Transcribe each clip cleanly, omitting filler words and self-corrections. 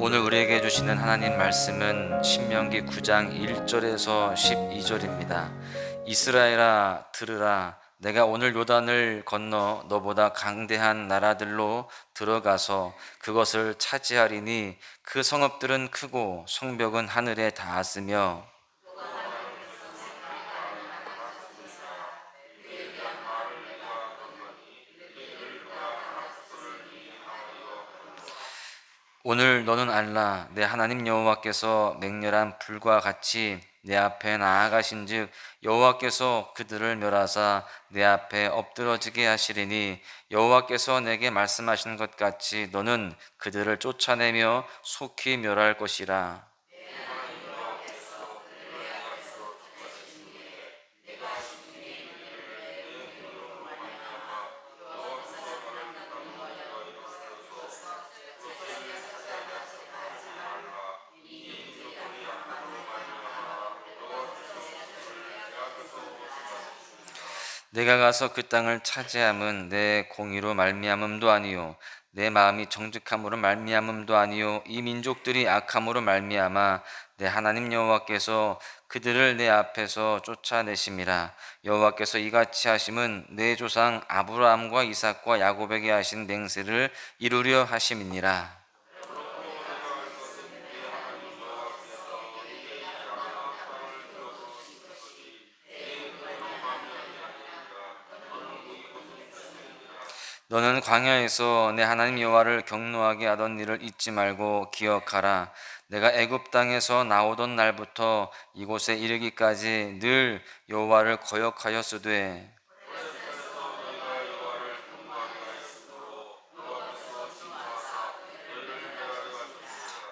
오늘 우리에게 주시는 하나님 말씀은 신명기 9장 1절에서 12절입니다. 이스라엘아 들으라, 내가 오늘 요단을 건너 너보다 강대한 나라들로 들어가서 그것을 차지하리니 그 성읍들은 크고 성벽은 하늘에 닿았으며 오늘 너는 알라, 내 하나님 여호와께서 맹렬한 불과 같이 내 앞에 나아가신즉 여호와께서 그들을 멸하사 내 앞에 엎드러지게 하시리니 여호와께서 내게 말씀하신 것 같이 너는 그들을 쫓아내며 속히 멸할 것이라. 내가 가서 그 땅을 차지함은 내 공의로 말미암음도 아니요 내 마음이 정직함으로 말미암음도 아니요 이 민족들이 악함으로 말미암아 내 하나님 여호와께서 그들을 내 앞에서 쫓아내심이라. 여호와께서 이같이 하심은 내 조상 아브라함과 이삭과 야곱에게 하신 맹세를 이루려 하심이니라. 너는 광야에서 내 하나님 여호와를 경노하게 하던 일을 잊지 말고 기억하라. 내가 애굽 땅에서 나오던 날부터 이곳에 이르기까지 늘 여호와를 거역하였으되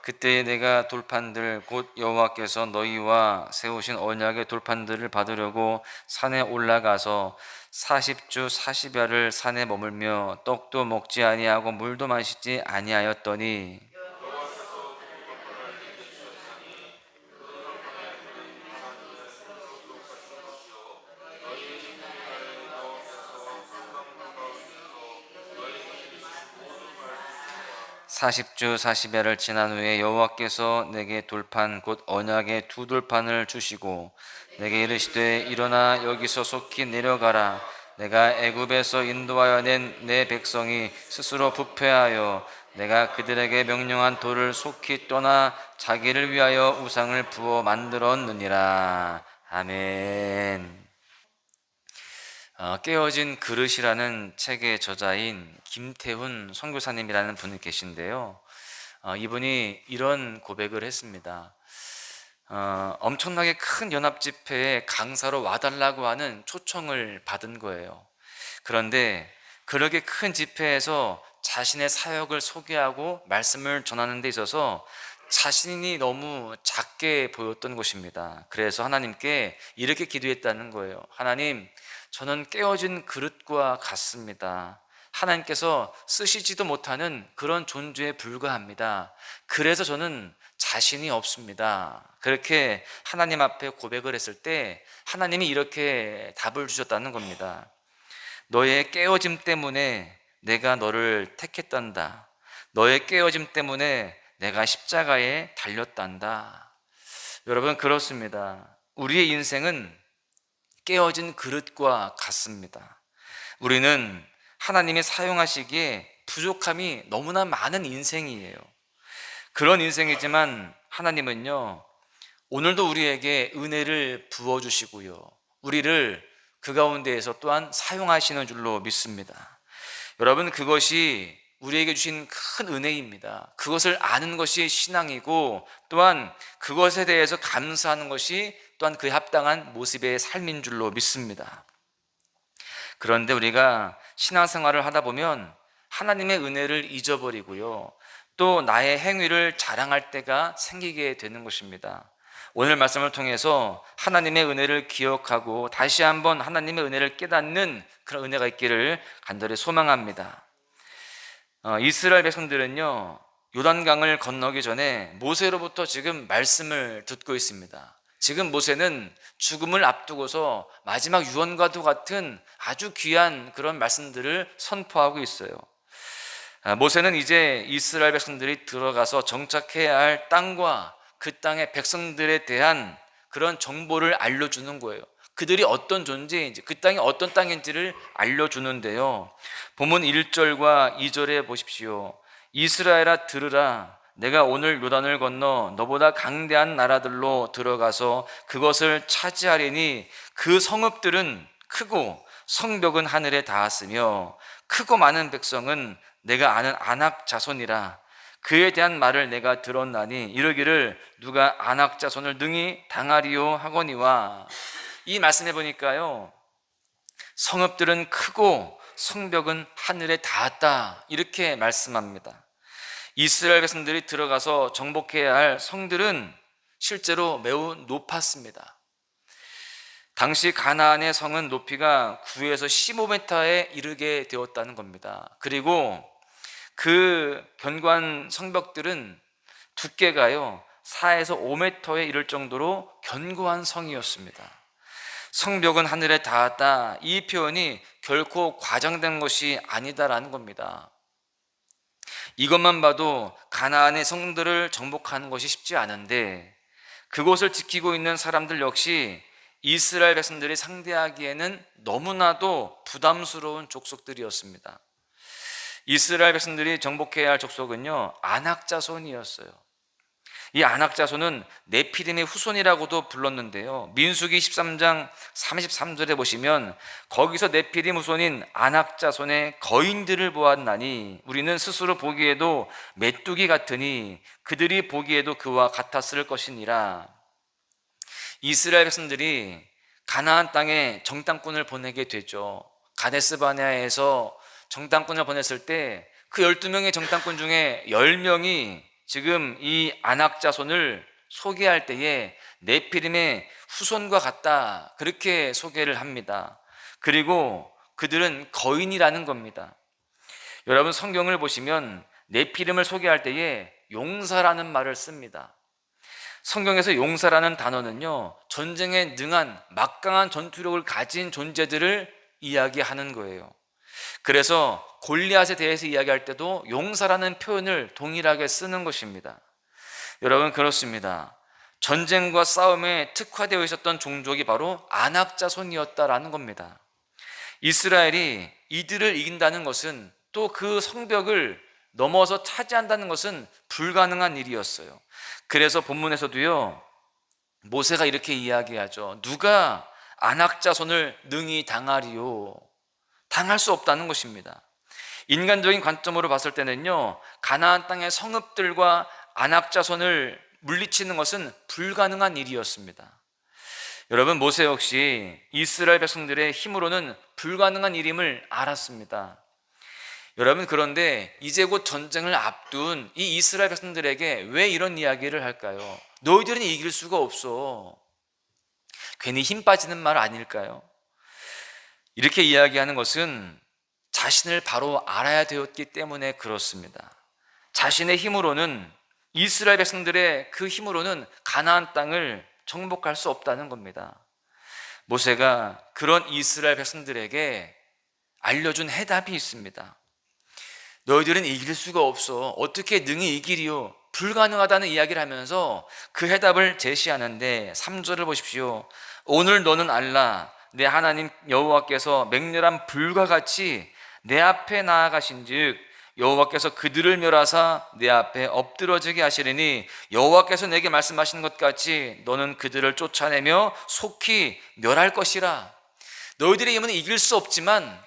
그때에 내가 돌판들 곧 여호와께서 너희와 세우신 언약의 돌판들을 받으려고 산에 올라가서 40주 40야를 산에 머물며 떡도 먹지 아니하고 물도 마시지 아니하였더니 40주 40야를 지난 후에 여호와께서 내게 돌판 곧 언약의 두 돌판을 주시고 내게 이르시되 일어나 여기서 속히 내려가라. 내가 애굽에서 인도하여 낸 내 백성이 스스로 부패하여 내가 그들에게 명령한 돌을 속히 떠나 자기를 위하여 우상을 부어 만들었느니라. 아멘. 깨어진 그릇이라는 책의 저자인 김태훈 선교사님이라는 분이 계신데요. 이분이 이런 고백을 했습니다. 엄청나게 큰 연합 집회에 강사로 와달라고 하는 초청을 받은 거예요. 그런데 그렇게 큰 집회에서 자신의 사역을 소개하고 말씀을 전하는 데 있어서 자신이 너무 작게 보였던 것입니다. 그래서 하나님께 이렇게 기도했다는 거예요. 하나님, 저는 깨어진 그릇과 같습니다. 하나님께서 쓰시지도 못하는 그런 존재에 불과합니다. 그래서 저는 자신이 없습니다. 그렇게 하나님 앞에 고백을 했을 때 하나님이 이렇게 답을 주셨다는 겁니다. 너의 깨어짐 때문에 내가 너를 택했단다. 너의 깨어짐 때문에 내가 십자가에 달렸단다. 여러분, 그렇습니다. 우리의 인생은 깨어진 그릇과 같습니다. 우리는 하나님이 사용하시기에 부족함이 너무나 많은 인생이에요. 그런 인생이지만 하나님은요, 오늘도 우리에게 은혜를 부어주시고요, 우리를 그 가운데에서 또한 사용하시는 줄로 믿습니다. 여러분, 그것이 우리에게 주신 큰 은혜입니다. 그것을 아는 것이 신앙이고 또한 그것에 대해서 감사하는 것이 또한 그에 합당한 모습의 삶인 줄로 믿습니다. 그런데 우리가 신앙생활을 하다 보면 하나님의 은혜를 잊어버리고요, 또 나의 행위를 자랑할 때가 생기게 되는 것입니다. 오늘 말씀을 통해서 하나님의 은혜를 기억하고 다시 한번 하나님의 은혜를 깨닫는 그런 은혜가 있기를 간절히 소망합니다. 이스라엘 백성들은요, 요단강을 건너기 전에 모세로부터 지금 말씀을 듣고 있습니다. 지금 모세는 죽음을 앞두고서 마지막 유언과도 같은 아주 귀한 그런 말씀들을 선포하고 있어요. 모세는 이제 이스라엘 백성들이 들어가서 정착해야 할 땅과 그 땅의 백성들에 대한 그런 정보를 알려주는 거예요. 그들이 어떤 존재인지, 그 땅이 어떤 땅인지를 알려주는데요. 본문 1절과 2절에 보십시오. 이스라엘아 들으라. 내가 오늘 요단을 건너 너보다 강대한 나라들로 들어가서 그것을 차지하리니 그 성읍들은 크고 성벽은 하늘에 닿았으며 크고 많은 백성은 내가 아는 아낙 자손이라. 그에 대한 말을 내가 들었나니 이르기를 누가 아낙 자손을 능히 당하리요 하거니와. 이 말씀해 보니까요, 성읍들은 크고 성벽은 하늘에 닿았다, 이렇게 말씀합니다. 이스라엘 백성들이 들어가서 정복해야 할 성들은 실제로 매우 높았습니다. 당시 가나안의 성은 높이가 9에서 15m에 이르게 되었다는 겁니다. 그리고 그 견고한 성벽들은 두께가요 4에서 5m에 이를 정도로 견고한 성이었습니다. 성벽은 하늘에 닿았다, 이 표현이 결코 과장된 것이 아니다라는 겁니다. 이것만 봐도 가나안의 성들을 정복하는 것이 쉽지 않은데, 그곳을 지키고 있는 사람들 역시 이스라엘 백성들이 상대하기에는 너무나도 부담스러운 족속들이었습니다. 이스라엘 백성들이 정복해야 할 족속은요 아낙 자손이었어요. 이 아낙 자손은 네피림의 후손이라고도 불렀는데요, 민수기 13장 33절에 보시면 거기서 네피림 후손인 아낙 자손의 거인들을 보았나니 우리는 스스로 보기에도 메뚜기 같으니 그들이 보기에도 그와 같았을 것이니라. 이스라엘 백성들이 가나안 땅에 정탐꾼을 보내게 되죠. 가데스 바네아에서 정탐꾼을 보냈을 때 그 12명의 정탐꾼 중에 10명이 지금 이 아낙 자손을 소개할 때에 네피림의 후손과 같다, 그렇게 소개를 합니다. 그리고 그들은 거인이라는 겁니다. 여러분, 성경을 보시면 네피림을 소개할 때에 용사라는 말을 씁니다. 성경에서 용사라는 단어는요 전쟁에 능한 막강한 전투력을 가진 존재들을 이야기하는 거예요. 그래서 골리앗에 대해서 이야기할 때도 용사라는 표현을 동일하게 쓰는 것입니다. 여러분, 그렇습니다. 전쟁과 싸움에 특화되어 있었던 종족이 바로 아낙 자손이었다라는 겁니다. 이스라엘이 이들을 이긴다는 것은, 또 그 성벽을 넘어서 차지한다는 것은 불가능한 일이었어요. 그래서 본문에서도요 모세가 이렇게 이야기하죠. 누가 아낙 자손을 능히 당하리요? 당할 수 없다는 것입니다. 인간적인 관점으로 봤을 때는요 가나안 땅의 성읍들과 아낙 자손을 물리치는 것은 불가능한 일이었습니다. 여러분, 모세 역시 이스라엘 백성들의 힘으로는 불가능한 일임을 알았습니다. 여러분, 그런데 이제 곧 전쟁을 앞둔 이 이스라엘 백성들에게 왜 이런 이야기를 할까요? 너희들은 이길 수가 없어. 괜히 힘 빠지는 말 아닐까요? 이렇게 이야기하는 것은 자신을 바로 알아야 되었기 때문에 그렇습니다. 자신의 힘으로는, 이스라엘 백성들의 그 힘으로는 가나안 땅을 정복할 수 없다는 겁니다. 모세가 그런 이스라엘 백성들에게 알려준 해답이 있습니다. 너희들은 이길 수가 없어. 어떻게 능히 이기리요? 불가능하다는 이야기를 하면서 그 해답을 제시하는데 3절을 보십시오. 오늘 너는 알라. 내 하나님 여호와께서 맹렬한 불과 같이 내 앞에 나아가신즉 여호와께서 그들을 멸하사 내 앞에 엎드러지게 하시리니 여호와께서 내게 말씀하시는 것 같이 너는 그들을 쫓아내며 속히 멸할 것이라. 너희들의 힘은 이길 수 없지만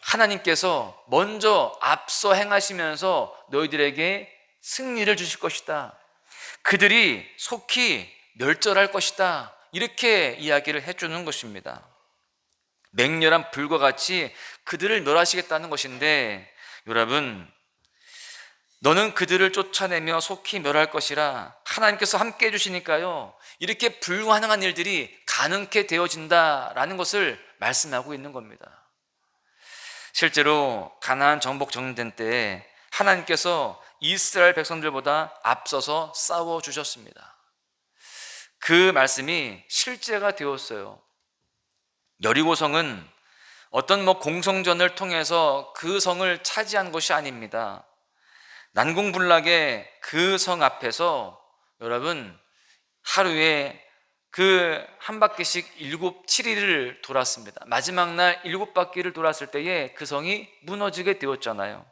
하나님께서 먼저 앞서 행하시면서 너희들에게 승리를 주실 것이다. 그들이 속히 멸절할 것이다. 이렇게 이야기를 해주는 것입니다. 맹렬한 불과 같이 그들을 멸하시겠다는 것인데, 여러분, 너는 그들을 쫓아내며 속히 멸할 것이라 하나님께서 함께 해주시니까요 이렇게 불가능한 일들이 가능케 되어진다라는 것을 말씀하고 있는 겁니다. 실제로 가나안 정복 정된 때 하나님께서 이스라엘 백성들보다 앞서서 싸워주셨습니다. 그 말씀이 실제가 되었어요. 여리고성은 어떤 공성전을 통해서 그 성을 차지한 것이 아닙니다. 난공불락의 그 성 앞에서 여러분 하루에 그 한 바퀴씩 7일을 돌았습니다. 마지막 날 7바퀴를 돌았을 때에 그 성이 무너지게 되었잖아요.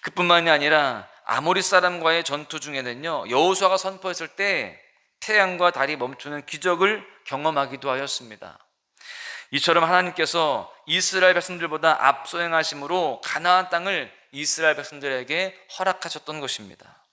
그뿐만이 아니라 아모리 사람과의 전투 중에는요, 여호수아가 선포했을 때 태양과 달이 멈추는 기적을 경험하기도 하였습니다. 이처럼 하나님께서 이스라엘 백성들보다 앞서 행하심으로 가나안 땅을 이스라엘 백성들에게 허락하셨던 것입니다.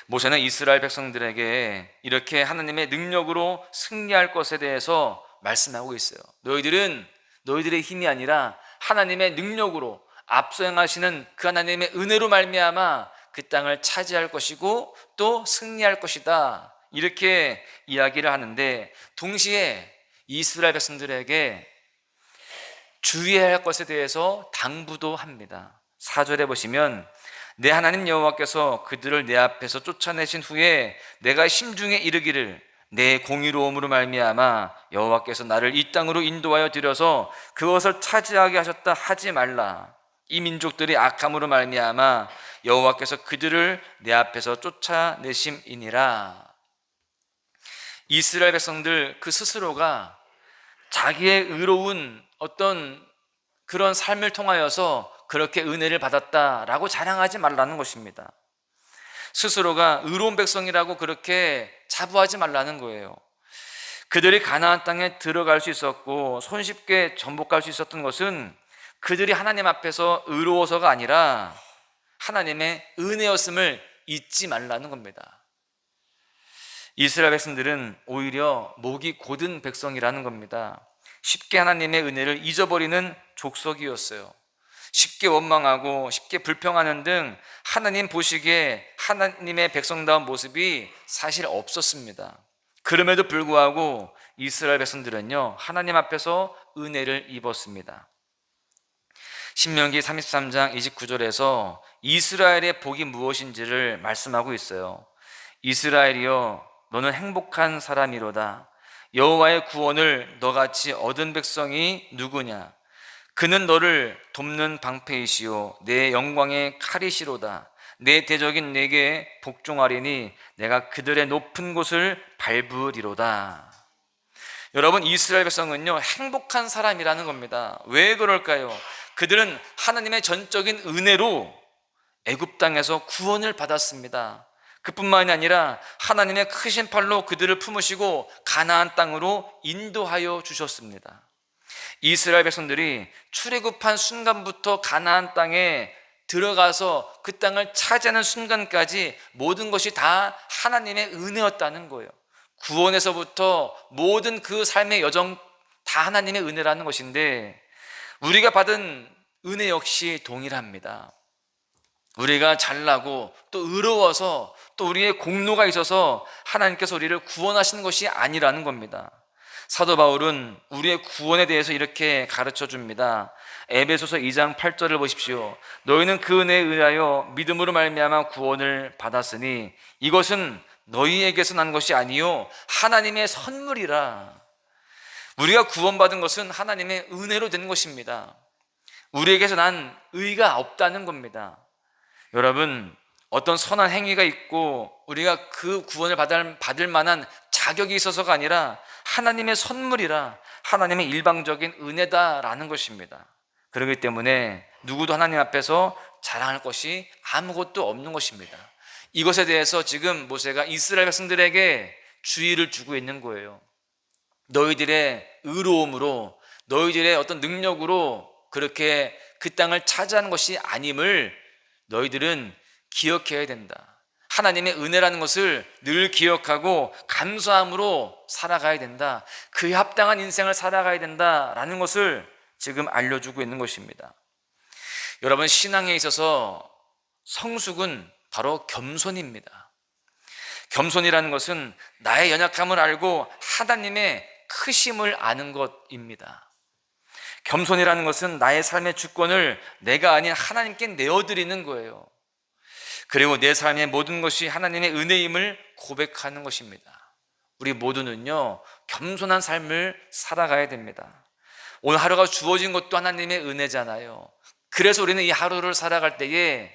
모세는 이스라엘 백성들에게 이렇게 하나님의 능력으로 승리할 것에 대해서 말씀하고 있어요. 너희들의 힘이 아니라 하나님의 능력으로 앞서 행하시는 그 하나님의 은혜로 말미암아 그 땅을 차지할 것이고 또 승리할 것이다, 이렇게 이야기를 하는데, 동시에 이스라엘 백성들에게 주의해야 할 것에 대해서 당부도 합니다. 4절에 보시면 내 하나님 여호와께서 그들을 내 앞에서 쫓아내신 후에 내가 심중에 이르기를 내 공의로움으로 말미암아 여호와께서 나를 이 땅으로 인도하여 들여서 그것을 차지하게 하셨다 하지 말라. 이 민족들이 악함으로 말미암아 여호와께서 그들을 내 앞에서 쫓아내심이니라. 이스라엘 백성들 그 스스로가 자기의 의로운 어떤 그런 삶을 통하여서 그렇게 은혜를 받았다라고 자랑하지 말라는 것입니다. 스스로가 의로운 백성이라고 그렇게 자부하지 말라는 거예요. 그들이 가나안 땅에 들어갈 수 있었고 손쉽게 정복할 수 있었던 것은 그들이 하나님 앞에서 의로워서가 아니라 하나님의 은혜였음을 잊지 말라는 겁니다. 이스라엘 백성들은 오히려 목이 곧은 백성이라는 겁니다. 쉽게 하나님의 은혜를 잊어버리는 족속이었어요. 쉽게 원망하고 쉽게 불평하는 등 하나님 보시기에 하나님의 백성다운 모습이 사실 없었습니다. 그럼에도 불구하고 이스라엘 백성들은요, 하나님 앞에서 은혜를 입었습니다. 신명기 33장 29절에서 이스라엘의 복이 무엇인지를 말씀하고 있어요. 이스라엘이여 너는 행복한 사람이로다. 여호와의 구원을 너같이 얻은 백성이 누구냐? 그는 너를 돕는 방패이시오 내 영광의 칼이시로다. 내 대적인 내게 복종하리니 내가 그들의 높은 곳을 밟으리로다. 여러분, 이스라엘 백성은요 행복한 사람이라는 겁니다. 왜 그럴까요? 그들은 하나님의 전적인 은혜로 애굽 땅에서 구원을 받았습니다. 그뿐만이 아니라 하나님의 크신 팔로 그들을 품으시고 가나안 땅으로 인도하여 주셨습니다. 이스라엘 백성들이 출애굽한 순간부터 가나안 땅에 들어가서 그 땅을 차지하는 순간까지 모든 것이 다 하나님의 은혜였다는 거예요. 구원에서부터 모든 그 삶의 여정 다 하나님의 은혜라는 것인데, 우리가 받은 은혜 역시 동일합니다. 우리가 잘나고 또 의로워서 또 우리의 공로가 있어서 하나님께서 우리를 구원하시는 것이 아니라는 겁니다. 사도 바울은 우리의 구원에 대해서 이렇게 가르쳐 줍니다. 에베소서 2장 8절을 보십시오. 너희는 그 은혜에 의하여 믿음으로 말미암아 구원을 받았으니 이것은 너희에게서 난 것이 아니요 하나님의 선물이라. 우리가 구원받은 것은 하나님의 은혜로 된 것입니다. 우리에게서 난 의가 없다는 겁니다. 여러분, 어떤 선한 행위가 있고 우리가 그 구원을 받을 만한 자격이 있어서가 아니라 하나님의 선물이라, 하나님의 일방적인 은혜다라는 것입니다. 그렇기 때문에 누구도 하나님 앞에서 자랑할 것이 아무것도 없는 것입니다. 이것에 대해서 지금 모세가 이스라엘 백성들에게 주의를 주고 있는 거예요. 너희들의 의로움으로, 너희들의 어떤 능력으로 그렇게 그 땅을 차지하는 것이 아님을 너희들은 기억해야 된다. 하나님의 은혜라는 것을 늘 기억하고 감사함으로 살아가야 된다. 그에 합당한 인생을 살아가야 된다라는 것을 지금 알려주고 있는 것입니다. 여러분, 신앙에 있어서 성숙은 바로 겸손입니다. 겸손이라는 것은 나의 연약함을 알고 하나님의 크심을 아는 것입니다. 겸손이라는 것은 나의 삶의 주권을 내가 아닌 하나님께 내어드리는 거예요. 그리고 내 삶의 모든 것이 하나님의 은혜임을 고백하는 것입니다. 우리 모두는요 겸손한 삶을 살아가야 됩니다. 오늘 하루가 주어진 것도 하나님의 은혜잖아요. 그래서 우리는 이 하루를 살아갈 때에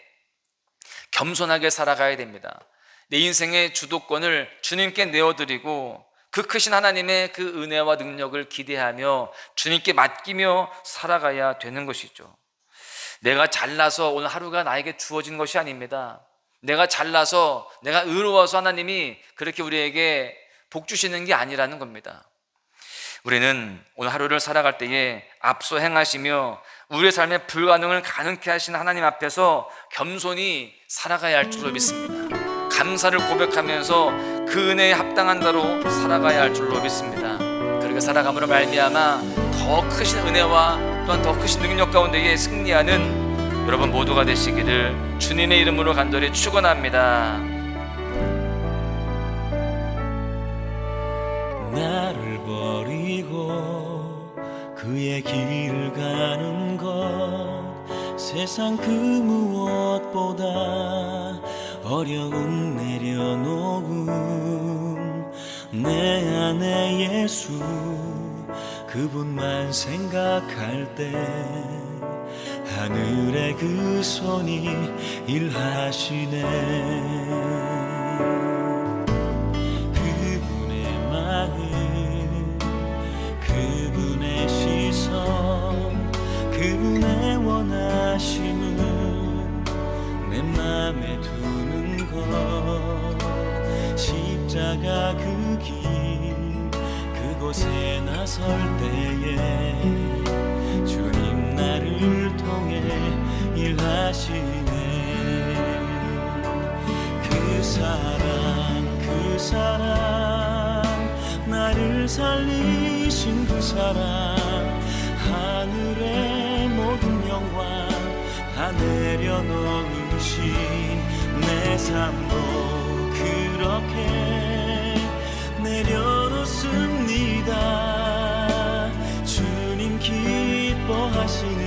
겸손하게 살아가야 됩니다. 내 인생의 주도권을 주님께 내어드리고 그 크신 하나님의 그 은혜와 능력을 기대하며 주님께 맡기며 살아가야 되는 것이죠. 내가 잘나서 오늘 하루가 나에게 주어진 것이 아닙니다. 내가 잘나서, 내가 의로워서 하나님이 그렇게 우리에게 복 주시는 게 아니라는 겁니다. 우리는 오늘 하루를 살아갈 때에 앞서 행하시며 우리의 삶의 불가능을 가능케 하신 하나님 앞에서 겸손히 살아가야 할 줄로 믿습니다. 감사를 고백하면서 그 은혜에 합당한 대로 살아가야 할 줄로 믿습니다. 그렇게 살아감으로 말미암아 더 크신 은혜와 또한 더 크신 능력 가운데에 승리하는 여러분 모두가 되시기를 주님의 이름으로 간절히 축원합니다. 나를 버리고 그의 길을 가는 것 세상 그 무엇보다 어려운 내려놓음 내 안에 예수 그분만 생각할 때 하늘의 그 손이 일하시네. 그분의 마음 그분의 시선 그분의 원하심은 내 맘에 두는 것 십자가 그 길 그곳에 나설 때에 주님 나를 통해 일하시네. 그 사랑 나를 살리신 그 사랑 하늘의 모든 영광 다 내려놓으신 내 삶도 그렇게 내려놓습니다. 주님 기뻐하시는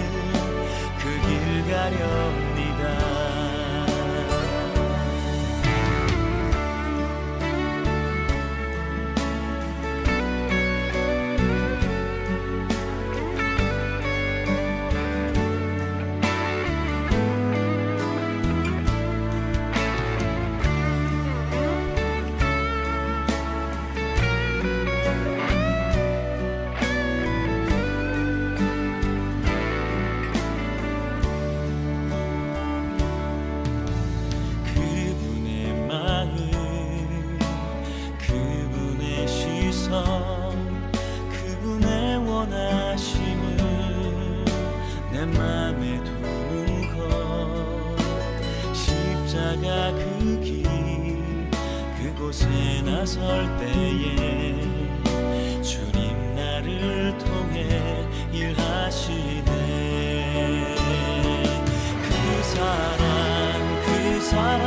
그 길 가렵니다. 그분의 원하심을 내 맘에 두는 것 십자가 그 길 그곳에 나설 때에 주님 나를 통해 일하시네. 그 사랑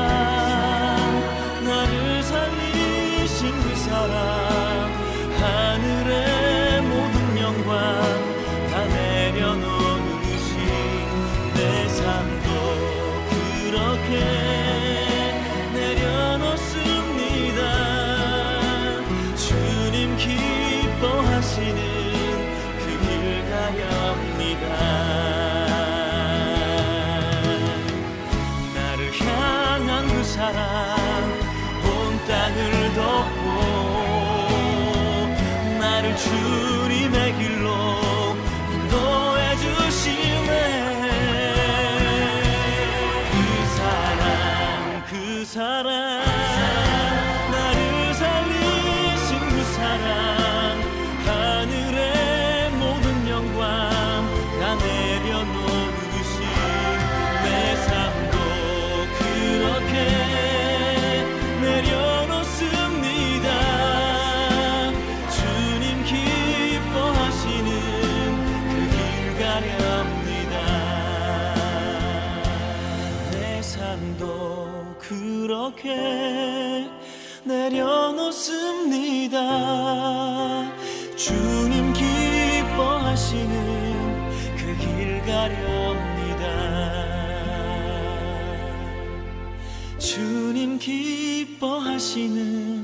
나를 살리신 그 사랑 하늘의 모든 영광 다 내려놓으신 내 삶도 그렇게 내려놓습니다. 주님 기뻐하시는 그 길 가렵니다. 나를 향한 그 사랑 온 땅을 덮고 나를 주님의 길로 인도해 주시네. 그 사랑 나를 살리신 그 사랑 하늘의 모든 영광 다 내려놓으신 내 삶도 그렇게 내려놓습니다. 주님 기뻐하시는 그 길 가렵니다. 내 삶도 그렇게 내려놓습니다. 주님 기뻐하시는 그 길 가렵니다. 주님 기뻐하시는